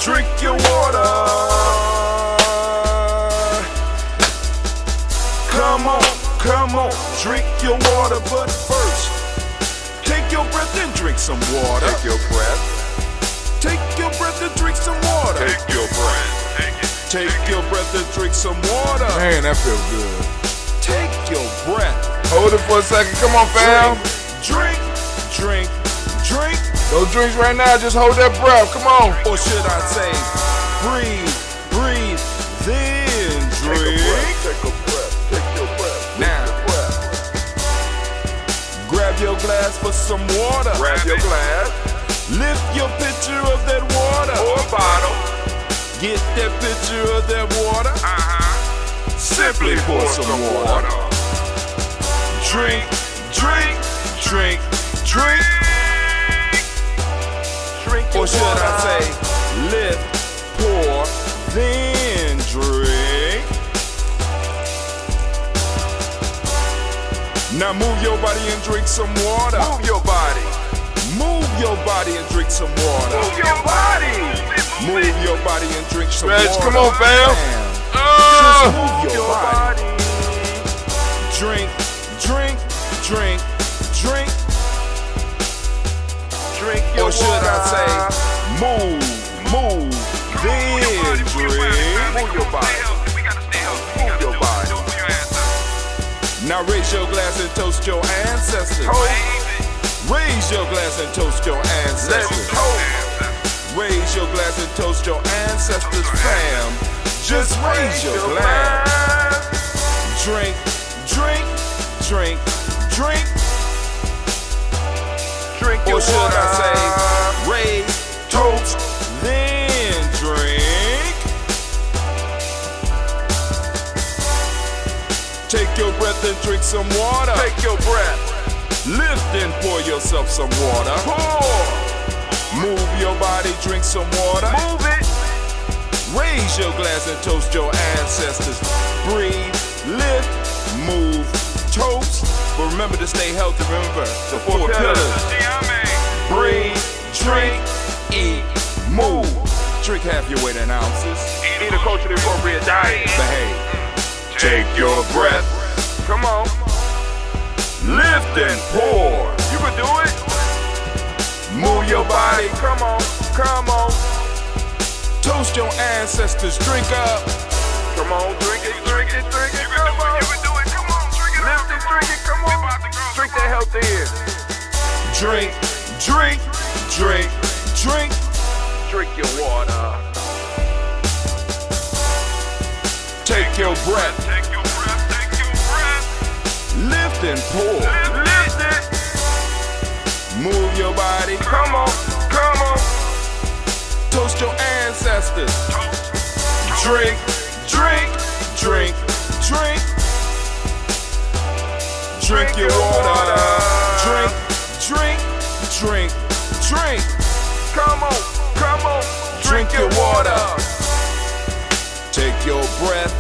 Drink your water. Come on, drink your water. But first, take your breath and drink some water. Take your breath. Take your breath and drink some water. Take your breath. Take your breath and drink some water. Man, that feels good. Take your breath. Hold it for a second. Come on, fam. Drink. No drinks right now. Just hold that breath. Come on. Or should I say, breathe, then drink. Take a breath. Take your breath. Now, grab your glass for some water. Grab your glass. Lift your pitcher of that water. Or a bottle. Get that pitcher of that water. Simply pour some water. Drink. Or should I say, lift, pour, then drink. Now move your body and drink some water. Move your body. Move your body and drink some water. Move your body. Move your body and drink some Stretch, water. come on, fam. Just move your body. Drink. Drink your Or should water. I say, move, then drink. Move your body. Move your body. Now raise your glass and toast your ancestors. Raise your glass and toast your ancestors. Let's toast. Raise your glass and toast your ancestors, fam. Just raise your glass. Drink. Drink your Or should water. I say, raise, toast, then drink. Take your breath and drink some water. Take your breath. Lift and pour yourself some water. Pour. Move your body, drink some water. Move it. Raise your glass and toast your ancestors. Breathe, lift, move, toast. But remember to stay healthy. Remember the four pillars. Breathe, drink, eat, move. Drink half your weight in ounces. Eat a culturally appropriate diet. Behave. Take your breath. Come on. Lift and pour. You can do it. Move your body. Come on. Toast your ancestors. Drink up. Come on. Drink it. Come on. You can do it. Come on. Drink it. Lift it. Drink it. Come on. Drink that health in. Drink. Drink your water. Take your breath. Lift and pour. Lift it. Move your body. Come on. Toast your ancestors. Drink. Drink your water. Drink. Come on. Drink your water. Take your breath.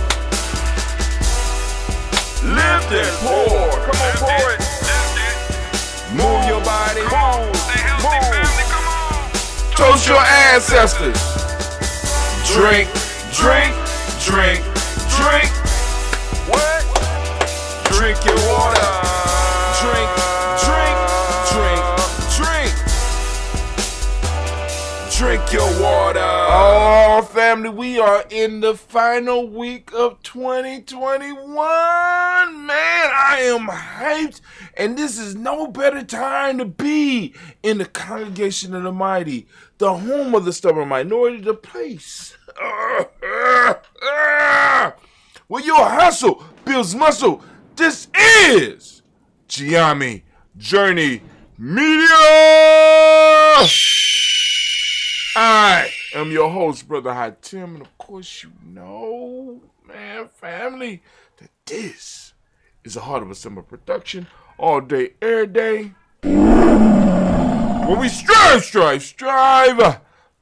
Lift and pour. Come on, pour it. Move your body. Move. Toast your ancestors. Drink. What? Drink your water. Drink. Drink your water. Oh, family, we are in the final week of 2021. Man, I am hyped. And this is no better time to be in the congregation of the mighty, the home of the stubborn minority, the place where your hustle builds muscle. This is Giami Journey Media. I am your host, Brother High Tim, and of course you know, man, family, that this is a Heart of a Summer production, all day, every day, where we strive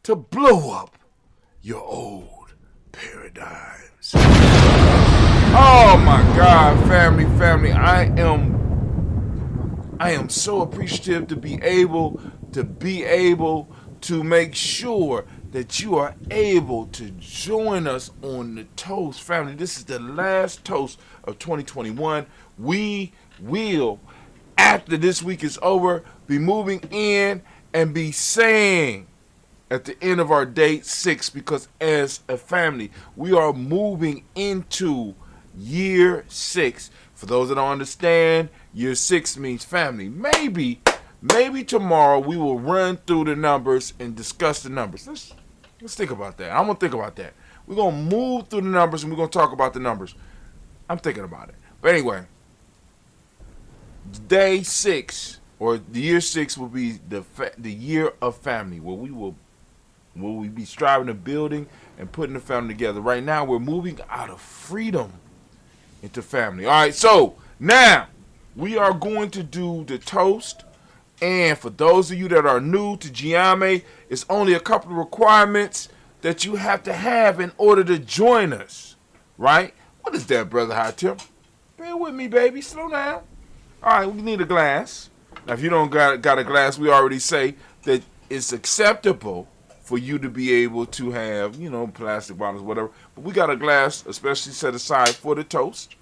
to blow up your old paradigms. Oh my God, family, I am so appreciative to be able to make sure that you are able to join us on the toast, family. This is the last toast of 2021. We will, after this week is over, be moving in and be saying at the end of our day 6, because as a family, we are moving into year 6. For those that don't understand, year 6 means family. Maybe tomorrow we will run through the numbers and discuss the numbers. Let's think about that. I'm going to think about that. We're going to move through the numbers and we're going to talk about the numbers. I'm thinking about it. But anyway, day 6 or the year 6 will be the year of family, where we be striving to building and putting the family together. Right now, we're moving out of freedom into family. All right, so now we are going to do the toast. And for those of you that are new to Giame, it's only a couple of requirements that you have to have in order to join us, right? What is that, Brother High Tip? Bear with me, baby. Slow down. All right, we need a glass. Now, if you don't got a glass, we already say that it's acceptable for you to be able to have, plastic bottles, whatever. But we got a glass especially set aside for the toast.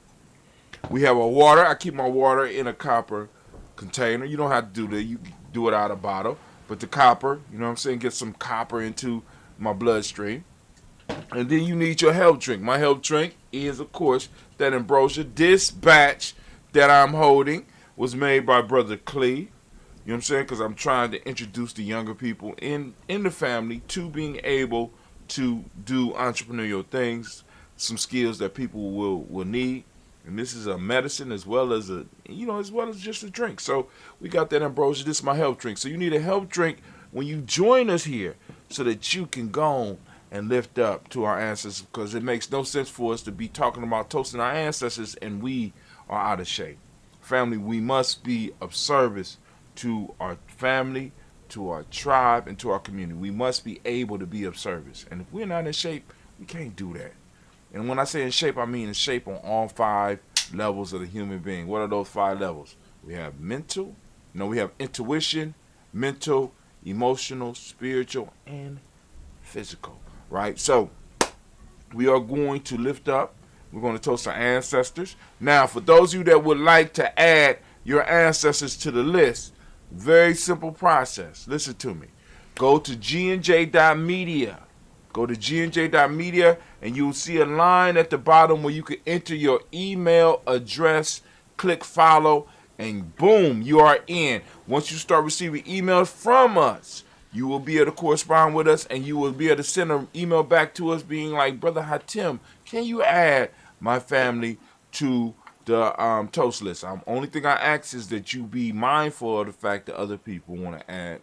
We have a water. I keep my water in a copper container. You don't have to do that. You can do it out of a bottle. But the copper, get some copper into my bloodstream. And then you need your health drink. My health drink is, of course, that ambrosia. This batch that I'm holding was made by Brother Clee. You know what I'm saying? Because I'm trying to introduce the younger people in the family to being able to do entrepreneurial things, some skills that people will need. And this is a medicine as well as just a drink. So we got that ambrosia. This is my health drink. So you need a health drink when you join us here so that you can go and lift up to our ancestors, because it makes no sense for us to be talking about toasting our ancestors and we are out of shape. Family, we must be of service to our family, to our tribe, and to our community. We must be able to be of service. And if we're not in shape, we can't do that. And when I say in shape, I mean in shape on all 5 levels of the human being. What are those 5 levels? We have we have intuition, mental, emotional, spiritual, and physical, right? So we are going to lift up. We're going to toast our ancestors. Now, for those of you that would like to add your ancestors to the list, very simple process. Listen to me. Go to gnj.media. Go to gnj.media and you'll see a line at the bottom where you can enter your email address, click follow, and boom, you are in. Once you start receiving emails from us, you will be able to correspond with us and you will be able to send an email back to us being like, Brother Hatim, can you add my family to the toast list? Only thing I ask is that you be mindful of the fact that other people want to add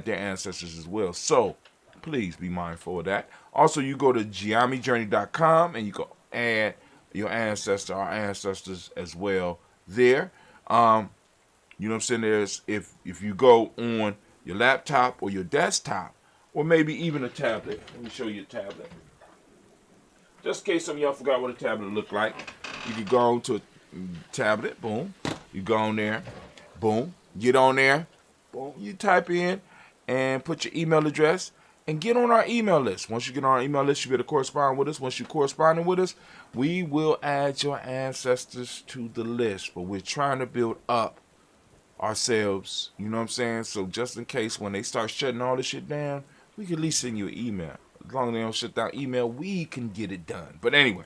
their ancestors as well. So please be mindful of that. Also, you go to giamijourney.com and you can add our ancestors as well there. You know what I'm saying? There's if you go on your laptop or your desktop or maybe even a tablet. Let me show you a tablet. Just in case some of y'all forgot what a tablet looked like. You can go on to a tablet, boom. You go on there, boom. Get on there, boom. You type in and put your email address and get on our email list. Once you get on our email list, you better correspond with us. Once you're corresponding with us, we will add your ancestors to the list. But we're trying to build up ourselves, you know what I'm saying? So just in case when they start shutting all this shit down, we can at least send you an email. As long as they don't shut down email, we can get it done. But anyway,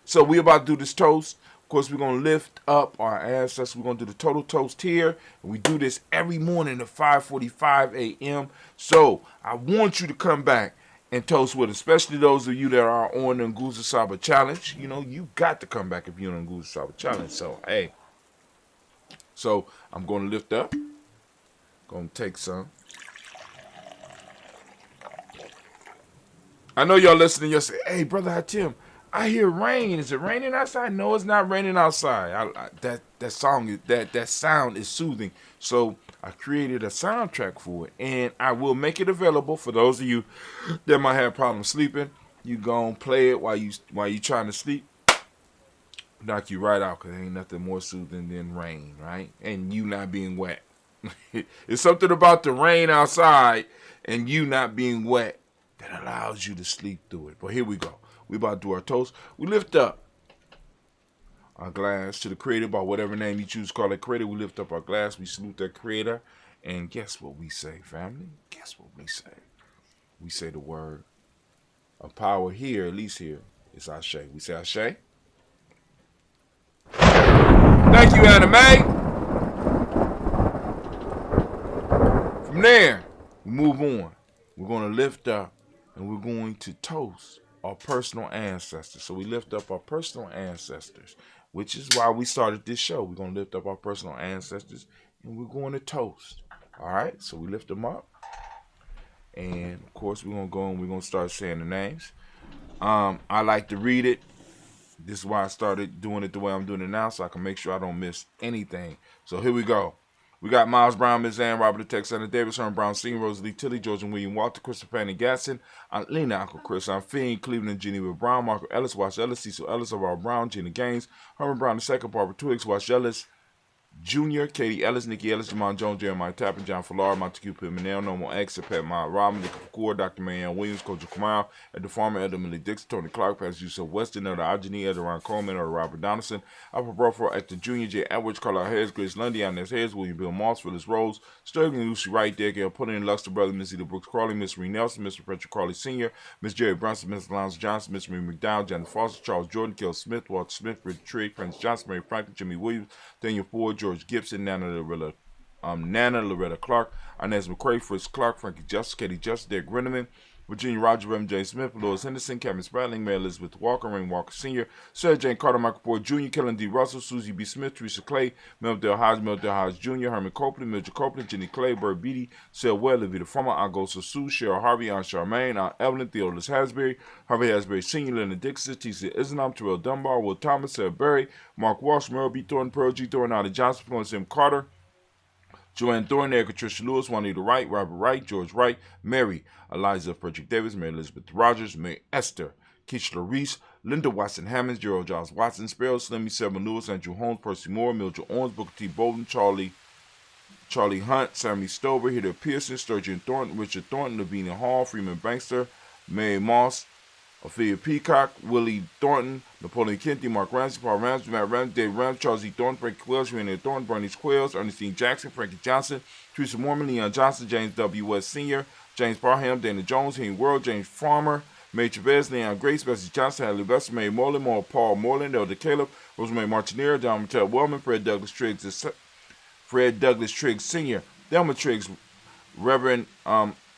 so we about to do this toast. Of course, we're going to lift up our ancestors. We're going to do the total toast here. And we do this every morning at 5:45 a.m. So I want you to come back and toast with us, especially those of you that are on the Nguza Saba Challenge. You got to come back if you're on the Nguza Saba Challenge. So, hey. So I'm going to lift up. Going to take some. I know y'all listening. You'll say, hey, Brother Hatim, I hear rain. Is it raining outside? No, it's not raining outside. That sound is soothing. So I created a soundtrack for it, and I will make it available for those of you that might have problems sleeping. You go and play it while you trying to sleep. Knock you right out, because there ain't nothing more soothing than rain, right? And you not being wet. It's something about the rain outside and you not being wet that allows you to sleep through it. But here we go. We about to do our toast. We lift up our glass to the creator by whatever name you choose to call it creator. We lift up our glass. We salute that creator. And guess what we say, family? Guess what we say? We say the word of power here, at least here, is Ashe. We say Ashe. Thank you, Anime. From there, we move on. We're going to lift up and we're going to toast our personal ancestors. So we lift up our personal ancestors, which is why we started this show. We're going to lift up our personal ancestors and we're going to toast. All right, so we lift them up. And of course, we're going to go and we're going to start saying the names. I like to read it. This is why I started doing it the way I'm doing it now, so I can make sure I don't miss anything. So here we go. We got Miles Brown, Ms. Ann, Robert the Texan, Davis, Herman Brown, Sr., Rosalie Tilly, George and William Walter, Christopher Fanny Gatson, Aunt Lena, Uncle Chris, Aunt Fiend, Cleveland, Geneva Brown, Marco Ellis, Wash Ellis, Cecil Ellis, Aurora Brown, Gina Gaines, Herman Brown II, Barbara Twiggs, Wash Ellis, Jr., Katie Ellis, Nikki Ellis, Jamon Jones, Jeremiah Tappan, John Fallar, Montague Pimenel, Normal X, Pat Mott Robin, Nick Kapoor, Dr. Marianne Williams, Coach Kamal, Ed the Farmer, Elder Millie Dixon, Tony Clark, Pastor Yusuf Weston, Elder Ajani, Elder Ron Coleman, Elder Robert Donaldson, Alpha Broford, Actor Jr., J. Edwards, Carlisle Harris, Grace Lundy, Inez Harris, William Bill Moss, Phyllis Rose, Sterling Lucy Wright, Gail Pudding, Luster Brother, Miss Eda Brooks Crawley, Miss Ree Nelson, Mr. Patrick Crawley Sr., Miss Jerry Brunson, Miss Lance Johnson, Miss Marie McDowell, Janet Foster, Charles Jordan, Kel Smith, Walter Smith, Richard Trigg, Prince Johnson, Mary Franklin, Jimmy Williams, Daniel Ford, George Gibson, Nana Loretta Clark, Inez McCray, Fritz Clark, Frankie Justice, Katie Justice, Derek Renneman, Virginia Roger, Reverend James Smith, Lois Henderson, Kevin Spratling, Mary Elizabeth Walker, Rain Walker Sr., Sarah Jane Carter, Michael Ford Jr., Kellen D. Russell, Susie B. Smith, Teresa Clay, Meldale Hodge Jr., Herman Copeland, Mildred Copeland, Jenny Clay, Bird Beatty, Sel Well, Levita Farmer, Augusta Sue, Cheryl Harvey, Aunt Charmaine, Aunt Evelyn, Theodolus Hasbury, Harvey Hasbury Sr., Leonard Dixon, T.C. Islam, Terrell Dunbar, Will Thomas, Sarah Berry, Mark Walsh, Merle B. Thornton, Pearl G. Thornton, Allie Johnson, Florence M. Carter, Joanne Thornton, Erica Tricia Lewis, Juanita Wright, Robert Wright, George Wright, Mary, Eliza Frederick Davis, Mary Elizabeth Rogers, Mary Esther, Keishla Reese, Linda Watson Hammonds, Gerald Giles Watson, Sparrow, Slimmy, Selma Lewis, Andrew Holmes, Percy Moore, Mildred Owens, Booker T. Bolden, Charlie Hunt, Sammy Stover, Hitter Pearson, Sturgeon Thornton, Richard Thornton, Lavinia Hall, Freeman Bankster, Mary Moss, Ophelia Peacock, Willie Thornton, Napoleon Kennedy, Mark Ramsey, Paul Ramsey, Matt Ramsey, Dave Ramsey, Charles E. Thornton, Frankie Quills, Renee Thornton, Bernice Quills, Ernestine Jackson, Frankie Johnson, Teresa Mormon, Leon Johnson, James W. West Sr., James Barham, Dana Jones, Henry World, James Farmer, May Chavez, Leon Grace, Bessie Johnson, Hadley Vester, Mary Moreland, Paul Moreland, Elder Caleb, Rosemary Martinera, Don Mattel Wellman, Fred Douglas Triggs Sr., Delma Triggs, Reverend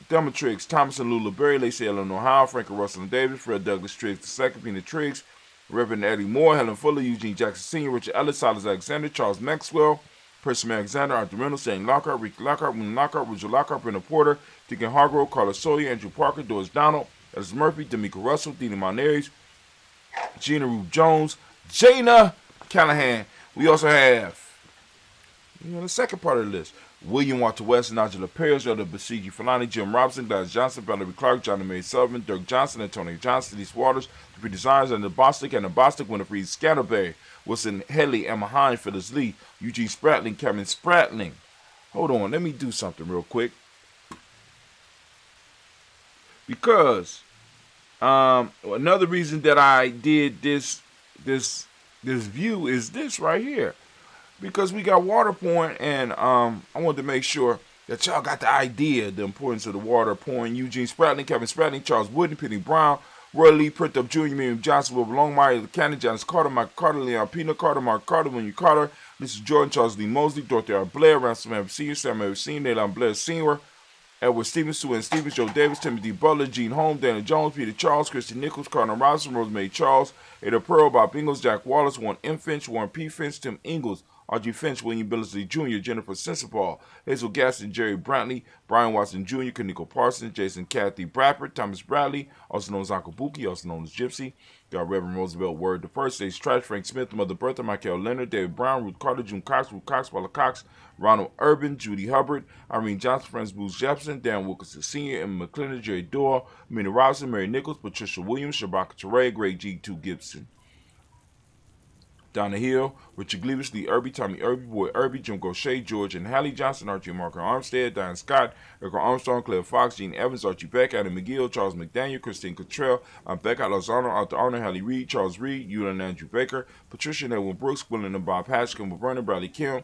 Thelma Triggs, Thomas and Lula Berry, Lacey Eleanor Howe, Frankie Russell and Davis, Fred Douglas Triggs II, Pina Triggs, Reverend Eddie Moore, Helen Fuller, Eugene Jackson Sr., Richard Ellis, Silas Alexander, Charles Maxwell, Percy Alexander, Arthur Reynolds, Shane Lockhart, Ricky Lockhart, William Lockhart, Richard Lockhart, Brenda Porter, Deacon Hargrove, Carlos Sawyer, Andrew Parker, Doris Donald, Ellis Murphy, D'Amico Russell, Dina Monares, Gina Rube Jones, Jana Callahan. We also have, the second part of the list, William Walter West, Nigel Perez, Elder Basiji Falani, Jim Robinson, Gladys Johnson, Valerie Clark, John and Mary Sullivan, Dirk Johnson, Antonio Johnson, Denise Waters, the Designers, and the Bostic, Winifred Scatterberry, Wilson Headley, Emma Hine, Phyllis Lee, Eugene Spratling, Kevin Spratling. Hold on, let me do something real quick. Because another reason that I did this view is this right here. Because we got water pouring, and I wanted to make sure that y'all got the idea, the importance of the water pouring. Eugene Spratling, Kevin Spratling, Charles Wooden, Penny Brown, Roy Lee, Prithup Jr., Miriam Johnson, Wilbur Longmire, Cannon, Janice Carter, Mike Carter, Leon Pina Carter, Mark Carter, William Carter, Lisa Jordan, Charles Lee Mosley, Dorothy R. Blair, Ransom Evans Sr., Sam Evans Sr., Nayland Blair Sr., Edward Stevens, Sue Ann Stevens, Joe Davis, Timothy Butler, Gene Holmes, Daniel Jones, Peter Charles, Christy Nichols, Cardinal Robinson, Rosemary Charles, Ada Pearl, Bob Ingalls, Jack Wallace, Warren M. Finch, Warren P. Finch, Tim Ingalls, Audrey Finch, William Billingsley Jr., Jennifer Sensabaugh, Hazel Gaston, Jerry Brantley, Brian Watson Jr., Kaniko Parsons, Jason Kathy Bradford, Thomas Bradley, also known as Uncle Buki, also known as Gypsy. Got Reverend Roosevelt Word the First, Stage Trash, Frank Smith, Mother Bertha, Michael Leonard, David Brown, Ruth Carter, June Cox, Ruth Cox, Paula Cox, Ronald Urban, Judy Hubbard, Irene Johnson, Francis Booth Jefferson, Dan Wilkinson Sr., Emma McClendon, Jerry Dorr, Mina Robinson, Mary Nichols, Patricia Williams, Shabaka Teray, Greg G. 2 Gibson. Down the Hill, Richard Gleavis, Lee Irby, Tommy Irby, Boy Irby, Jim Gaucher, George and Hallie Johnson, Archie and Marco Armstead, Diane Scott, Erica Armstrong, Claire Fox, Gene Evans, Archie Beck, Adam McGill, Charles McDaniel, Christine Cottrell, Becca Lozano, Arthur Arnold, Hallie Reed, Charles Reed, Eula and Andrew Baker, Patricia and Edwin Brooks, William and Bob Hatch, Kimball Brennan, Bradley Kim,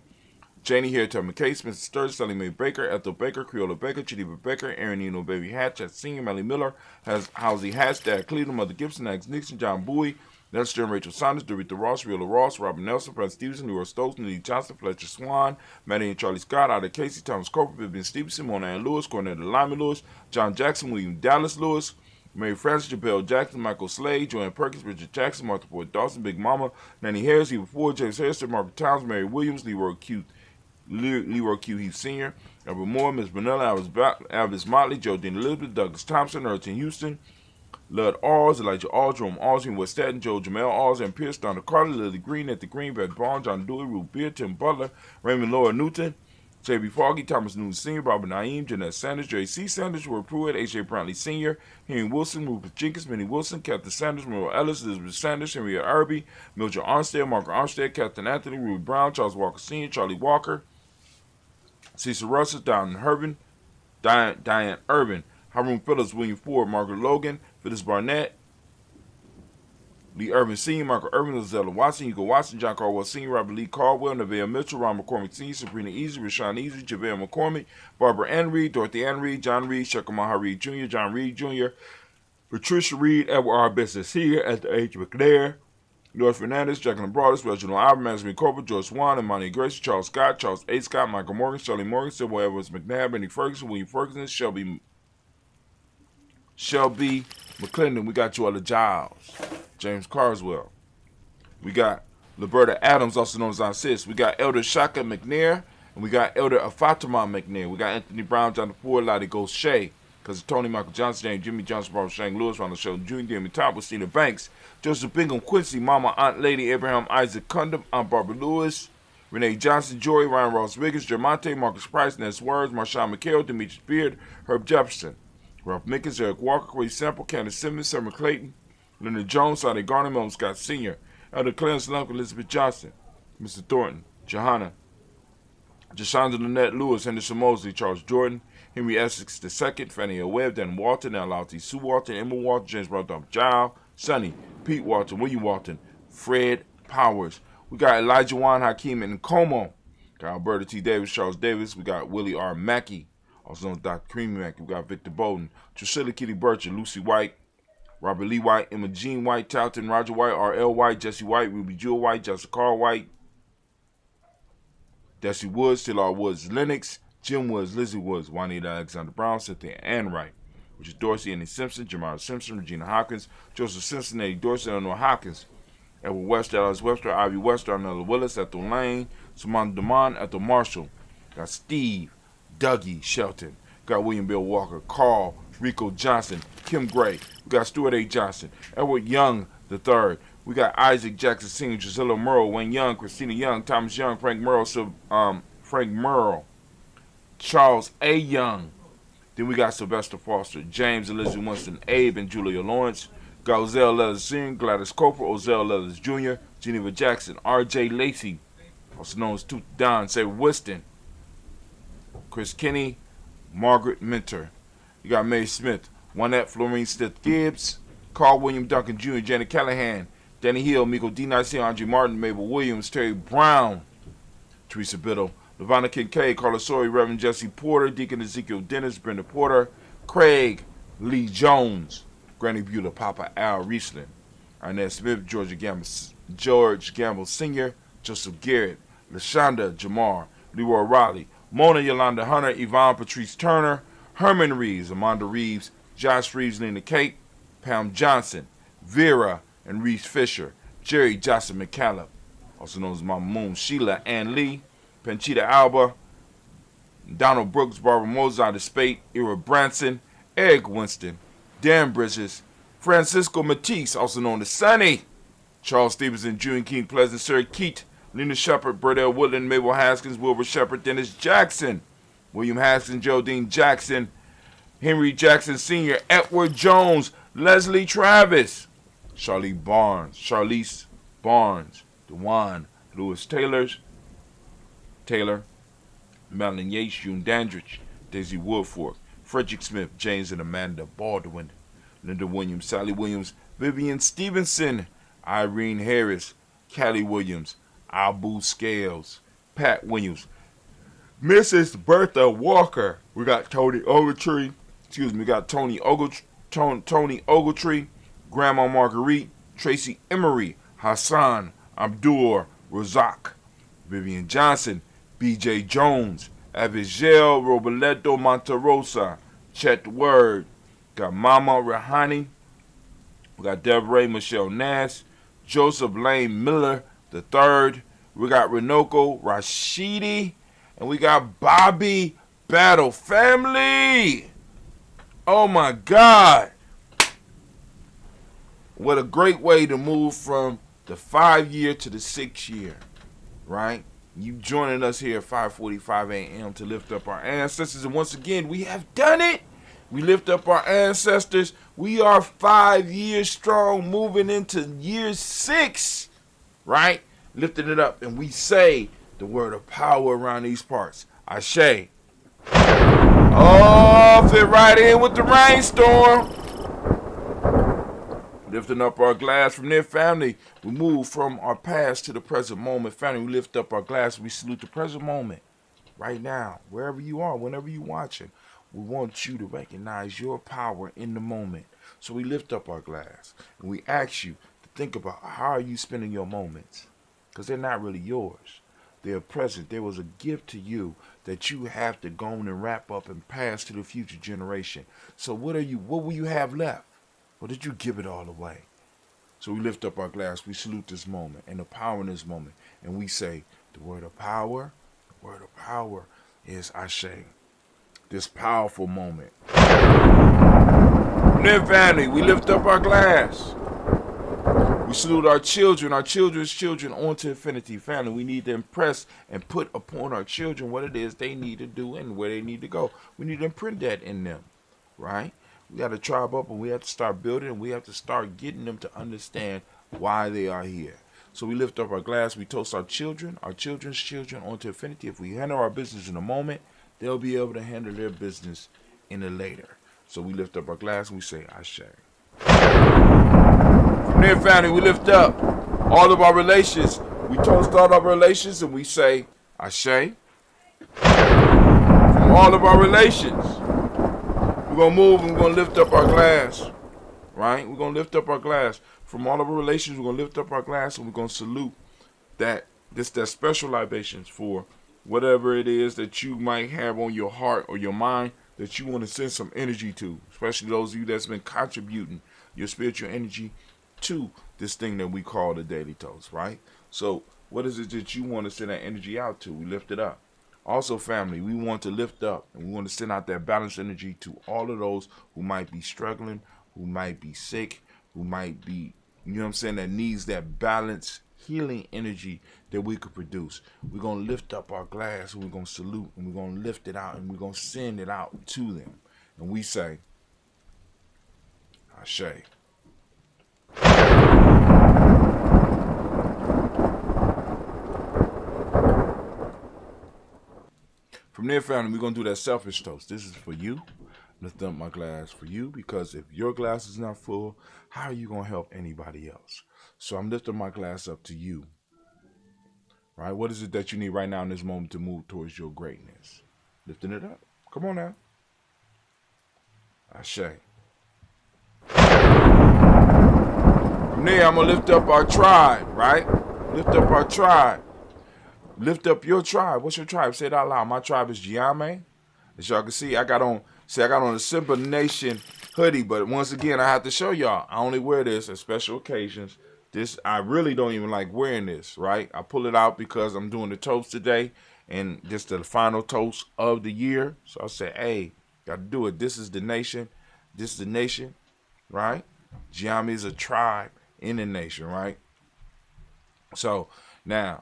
Janie here, Thelma Case, Mrs. Sturgis, Sally Mae Baker, Ethel Baker, Creola Baker, Geneva Baker, Aaron Eno, Baby Hatch, Senior, Melly Miller, Halsey Hatch, Dad Cleveland, Mother Gibson, Alex Nixon, John Bowie, Nelson and Rachel Saunders, Dorita Ross, Riola Ross, Robert Nelson, Frank Stevenson, Leroy Stokes, Nelly Johnson, Fletcher Swan, Maddie and Charlie Scott, Ada Casey, Thomas Cooper, Vivian Stevenson, Mona Ann Lewis, Cornetta Lyman Lewis, John Jackson, William Dallas Lewis, Mary Frances, Jabel Jackson, Michael Slade, Joanne Perkins, Richard Jackson, Martha Ford Dawson, Big Mama, Nanny Harris, Eva Ford, James Harrison, Margaret Towns, Mary Williams, Leroy Q. Heath Sr., Albert Moore, Ms. Vanilla, Alvis Motley, Jodine Elizabeth, Douglas Thompson, Erton Houston, Lud Alls, Elijah Alls, Jerome Alls, West Staten, Joe Jamel Alls, and Pierce, Donna Carter, Lily Green, at the Green, Brad Barnes, John Dewey, Ruth Beer, Tim Butler, Raymond Laura Newton, J.B. Foggy, Thomas Newton Sr., Robert Naeem, Jeanette Sanders, J.C. Sanders, Roy Pruitt, A.J. Brantley Sr., Henry Wilson, Rupert Jenkins, Minnie Wilson, Captain Sanders, Merle Ellis, Elizabeth Sanders, Henrietta Irby, Mildred Armstead, Margaret Armstead, Captain Anthony, Ruby Brown, Charles Walker Sr., Charlie Walker, Cecil Russell, Diane Urban, Haroon Phillips, William Ford, Margaret Logan, Phyllis Barnett, Lee Urban Sr., Michael Urban, Lizella Watson, Hugo Watson, John Caldwell Sr., Robert Lee Caldwell, Nevaeh Mitchell, Ron McCormick Sr., Sabrina Easy, Rashawn Easy, JaVale McCormick, Barbara Ann Reed, Dorothy Ann Reed, John Reed, Shekamaha Reed Jr., John Reed Jr., Patricia Reed, Edward R. Business here at the H. McNair, North Fernandez, Jacqueline Broadus, Reginald Albert, Mansfield Cooper, George Swan, Imani Gracie, Charles Scott, Charles A. Scott, Michael Morgan, Shirley Morgan, Sybil Edwards McNabb, Benny Ferguson, William Ferguson, Shelby McClendon. We got Joella Giles, James Carswell. We got Liberta Adams, also known as Aunt Sis. We got Elder Shaka McNair, and we got Elder Afatima McNair. We got Anthony Brown, Jonathan Ford, Lottie Ghost Shea, because Tony, Michael Johnson, James, Jimmy Johnson, Barbara Shang Lewis, Ronald Sheldon Jr., Jamie Top, Christina Banks, Joseph Bingham Quincy, Mama, Aunt Lady, Abraham Isaac Cundum, Aunt Barbara Lewis, Renee Johnson, Jory, Ryan Ross Wiggins, Jermonte, Marcus Price, Ness Words, Marshawn McHale, Demetrius Beard, Herb Jefferson, Ralph Mickens, Eric Walker, Corey Sample, Candace Simmons, Summer Clayton, Leonard Jones, Sonny Garner, Melvin Scott Sr., Elder Clarence Lunk, Elizabeth Johnson, Mr. Thornton, Johanna, Jashonda Lynette Lewis, Henderson Mosley, Charles Jordan, Henry Essex II, Fannie L. Webb, Dan Walton, L.L.T. Sue Walton, Emma Walton, James Randolph Giles, Sonny, Pete Walton, William Walton, Fred Powers. We got Elijah Juan Hakeem and Como. Got Alberta T. Davis, Charles Davis. We got Willie R. Mackey, also known as Dr. Creamy Mackey. We got Victor Bowden, Drusilla Kitty Bircher, Lucy White, Robert Lee White, Emma Jean White, Talton, Roger White, R.L. White, Jesse White, Ruby Jewel White, Jessica Carl White, Desi Woods, Taylor Woods, Lennox, Jim Woods, Lizzie Woods, Juanita Alexander Brown, Cynthia Ann Wright, Richard Dorsey, Annie Simpson, Jamara Simpson, Regina Hopkins, Joseph Simpson, Eddie Dorsey, Eleanor Hopkins, Edward Webster, Alice Webster, Ivy Webster, Arnella Willis, Ethel Lane, Samantha Demond, Ethel Marshall. Got Steve, Dougie Shelton. Got William Bill Walker, Carl, Rico Johnson, Kim Gray. We got Stuart A. Johnson, Edward Young III. We got Isaac Jackson Sr., Drusilla Merle, Wayne Young, Christina Young, Thomas Young, Frank Merle, Charles A. Young. Then we got Sylvester Foster, James Elizabeth Winston, Abe, and Julia Lawrence. Got Ozell Leathers Sr., Gladys Coper, Ozell Leathers Jr., Geneva Jackson, R.J. Lacey, also known as Tooth Don, Sarah Whiston, Chris Kinney, Margaret Minter. You got Mae Smith, Juanette Florine Stith Gibbs, Carl William Duncan Jr., Janet Callahan, Danny Hill, Miko D. Nice, Andre Martin, Mabel Williams, Terry Brown, Teresa Biddle, Lavonna Kincaid, Carla Sawyer, Reverend Jesse Porter, Deacon Ezekiel Dennis, Brenda Porter, Craig Lee Jones, Granny Beulah, Papa Al Riesling, Arnett Smith, George Gamble Sr., Joseph Garrett, LaShonda Jamar, Leroy Riley, Mona Yolanda Hunter, Yvonne Patrice Turner, Herman Reeves, Amanda Reeves, Josh Reeves, Lena Kate, Pam Johnson, Vera and Reese Fisher, Jerry Johnson McCallum, also known as Mama Moon, Sheila Ann Lee, Panchita Alba, Donald Brooks, Barbara Mozart Spate, Ira Branson, Eric Winston, Dan Bridges, Francisco Matisse, also known as Sonny, Charles Stevenson, June King Pleasant, Sir Keat, Lena Shepard, Burdell Woodland, Mabel Haskins, Wilbur Shepard, Dennis Jackson, William Haskins, Geraldine Jackson, Henry Jackson Sr., Edward Jones, Leslie Travis, Charlize Barnes, Dewan Lewis Taylor, Madeline Yates, June Dandridge, Daisy Woodfork, Frederick Smith, James and Amanda Baldwin, Linda Williams, Sally Williams, Vivian Stevenson, Irene Harris, Callie Williams, Abu Scales, Pat Williams, Mrs. Bertha Walker. We got Tony Ogletree. We got Tony Ogletree, Grandma Marguerite, Tracy Emery, Hassan Abdur Razak, Vivian Johnson, B.J. Jones, Abigail Robledo Monterosa, Chet Word, got Mama Rahani, we got Deborah Michelle Nass, Joseph Lane Miller III, we got Renoko Rashidi, and we got Bobby Battle. Family! Oh my God! What a great way to move from the 5-year to the 6-year, right? You joining us here at 5:45 a.m. to lift up our ancestors. And once again, we have done it. We lift up our ancestors. We are 5 years strong, moving into year 6, right? Lifting it up. And we say the word of power around these parts. Ashe. Oh, fit right in with the rainstorm. Lifting up our glass from their family. We move from our past to the present moment. Family, we lift up our glass. We salute the present moment. Right now, wherever you are, whenever you're watching, we want you to recognize your power in the moment. So we lift up our glass. And we ask you to think about how are you spending your moments. Because they're not really yours. They're present. There was a gift to you that you have to go on and wrap up and pass to the future generation. So what will you have left? Or did you give it all away? So we lift up our glass. We salute this moment and the power in this moment. And we say, the word of power is Ashe. This powerful moment. And then family, we lift up our glass. We salute our children's children onto infinity. Family, we need to impress and put upon our children what it is they need to do and where they need to go. We need to imprint that in them, right? We got to tribe up and we have to start building and we have to start getting them to understand why they are here. So we lift up our glass. We toast our children's children onto infinity. If we handle our business in the moment, they'll be able to handle their business in the later. So we lift up our glass and we say, Ashe. From there, family, we lift up all of our relations. We toast all of our relations and we say, Ashe. From all of our relations. We're going to move and we're going to lift up our glass, right? We're going to lift up our glass. From all of our relations, we're going to lift up our glass and we're going to salute that special libations for whatever it is that you might have on your heart or your mind that you want to send some energy to, especially those of you that's been contributing your spiritual energy to this thing that we call the Daily Toast, right? So what is it that you want to send that energy out to? We lift it up. Also, family, we want to lift up and we want to send out that balanced energy to all of those who might be struggling, who might be sick, who might be, that needs that balanced healing energy that we could produce. We're going to lift up our glass and we're going to salute and we're going to lift it out and we're going to send it out to them. And we say, Ashe. From there, family, we're going to do that selfish toast. This is for you. Lift up my glass for you because if your glass is not full, how are you going to help anybody else? So I'm lifting my glass up to you. Right? What is it that you need right now in this moment to move towards your greatness? Lifting it up. Come on now. Ashe. From there, I'm going to lift up our tribe, right? Lift up our tribe. Lift up your tribe. What's your tribe? Say it out loud. My tribe is Giame. As y'all can see, I got on a Simba Nation hoodie, but once again, I have to show y'all. I only wear this at special occasions. I really don't even like wearing this, right? I pull it out because I'm doing the toast today, and this is the final toast of the year. So I say, hey, got to do it. This is the nation. This is the nation, right? Giame is a tribe in the nation, right? So I'm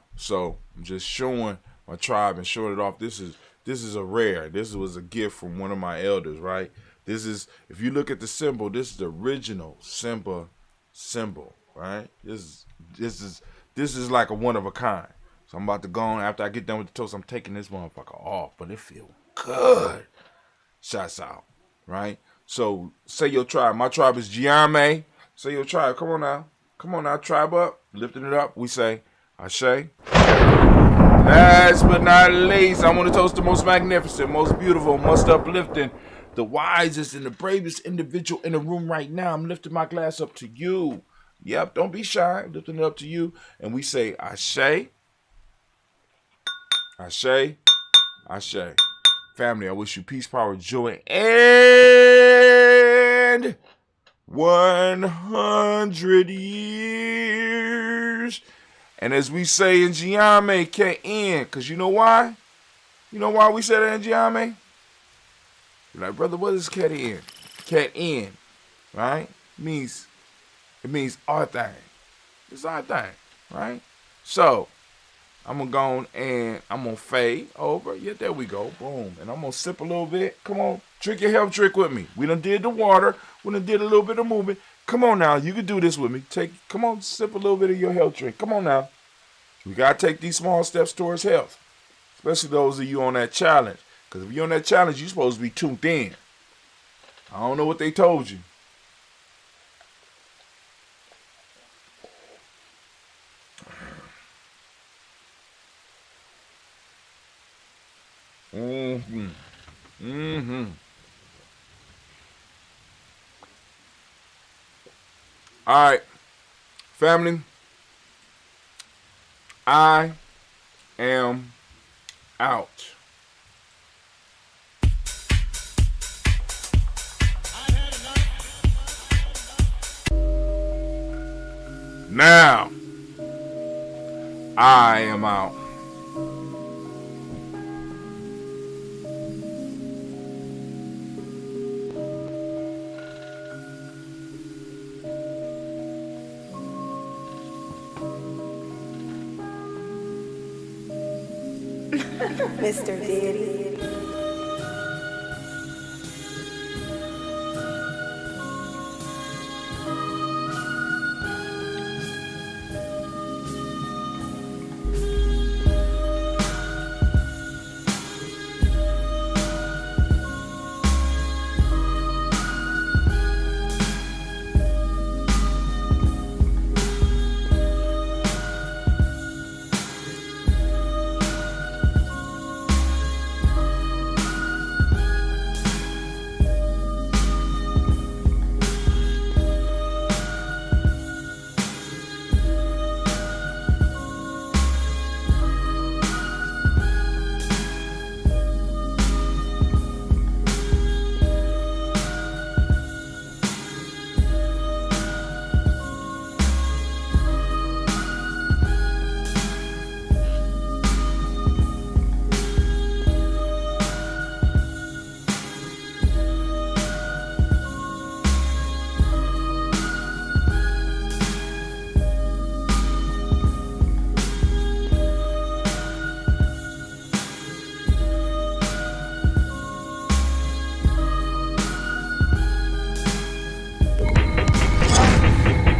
just showing my tribe and showing it off. This is a rare. This was a gift from one of my elders, right? This is, if you look at the symbol, this is the original Simba symbol, right? This is This is like a one of a kind. So I'm about to go on. After I get done with the toast, I'm taking this motherfucker off. But it feel good. Shots out. Right? So say your tribe. My tribe is Giame. Say your tribe. Come on now. Come on now. Tribe up. Lifting it up. We say, Ashe. Last but not least, I want to toast the most magnificent, most beautiful, most uplifting, the wisest and the bravest individual in the room right now. I'm lifting my glass up to you. Yep, don't be shy. I'm lifting it up to you. And we say, Ashe, Ashe, Ashe. Family, I wish you peace, power, joy, and 100 years. And as we say in Giame, K-N, because you know why? You know why we say that in Giame? You're like, brother, what is Cat-N? Cat-N, right? It means our thing. It's our thing, right? So, I'm going to go on and I'm going to fade over. Yeah, there we go. Boom. And I'm going to sip a little bit. Come on. Drink your health drink with me. We done did the water. We done did a little bit of movement. Come on now. You can do this with me. Come on, sip a little bit of your health drink. Come on now. We got to take these small steps towards health. Especially those of you on that challenge. Because if you're on that challenge, you're supposed to be tuned in. I don't know what they told you. Mm-hmm. Mm-hmm. All right, family. I am out. Now, I am out. Mr. Diddy.